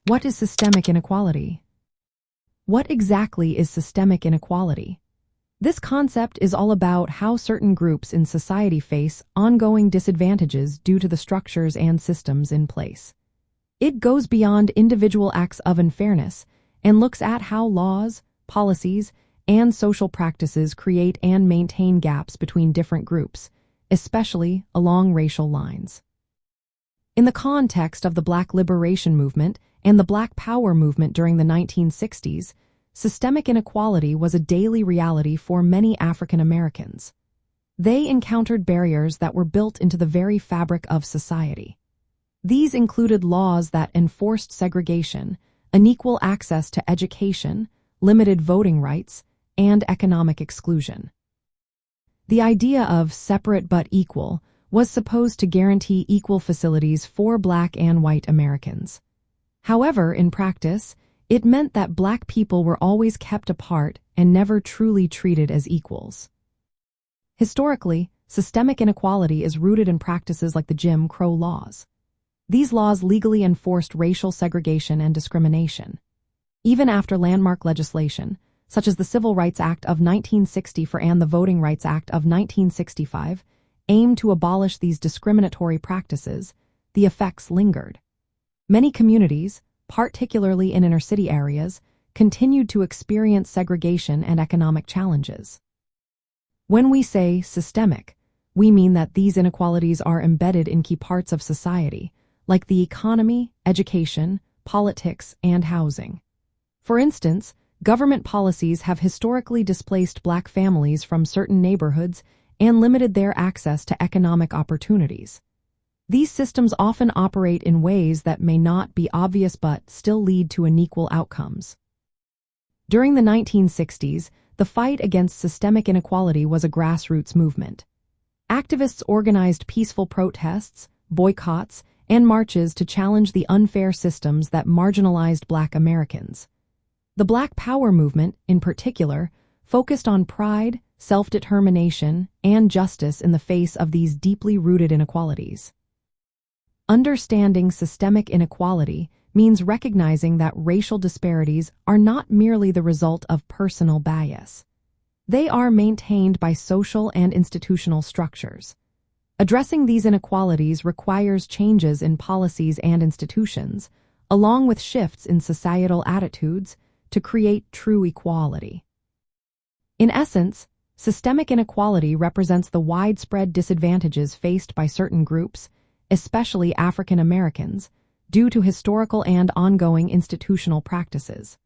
What is systemic inequality? What exactly is systemic inequality? This concept is all about how certain groups in society face ongoing disadvantages due to the structures and systems in place. It goes beyond individual acts of unfairness and looks at how laws, policies, and social practices create and maintain gaps between different groups, especially along racial lines. In the context of the Black Liberation Movement and the Black Power movement during the 1960s, systemic inequality was a daily reality for many African Americans. They encountered barriers that were built into the very fabric of society. These included laws that enforced segregation, unequal access to education, limited voting rights, and economic exclusion. The idea of separate but equal was supposed to guarantee equal facilities for Black and white Americans. However, in practice, it meant that Black people were always kept apart and never truly treated as equals. Historically, systemic inequality is rooted in practices like the Jim Crow laws. These laws legally enforced racial segregation and discrimination. Even after landmark legislation, such as the Civil Rights Act of 1960 and the Voting Rights Act of 1965, aimed to abolish these discriminatory practices, the effects lingered. Many communities, particularly in inner-city areas, continued to experience segregation and economic challenges. When we say systemic, we mean that these inequalities are embedded in key parts of society, like the economy, education, politics, and housing. For instance, government policies have historically displaced Black families from certain neighborhoods and limited their access to economic opportunities. These systems often operate in ways that may not be obvious but still lead to unequal outcomes. During the 1960s, the fight against systemic inequality was a grassroots movement. Activists organized peaceful protests, boycotts, and marches to challenge the unfair systems that marginalized Black Americans. The Black Power movement, in particular, focused on pride, self-determination, and justice in the face of these deeply rooted inequalities. Understanding systemic inequality means recognizing that racial disparities are not merely the result of personal bias. They are maintained by social and institutional structures. Addressing these inequalities requires changes in policies and institutions, along with shifts in societal attitudes, to create true equality. In essence, systemic inequality represents the widespread disadvantages faced by certain groups, especially African Americans, due to historical and ongoing institutional practices.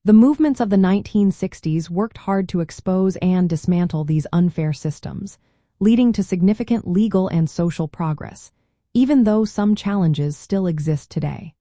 The movements of the 1960s worked hard to expose and dismantle these unfair systems, leading to significant legal and social progress, even though some challenges still exist today.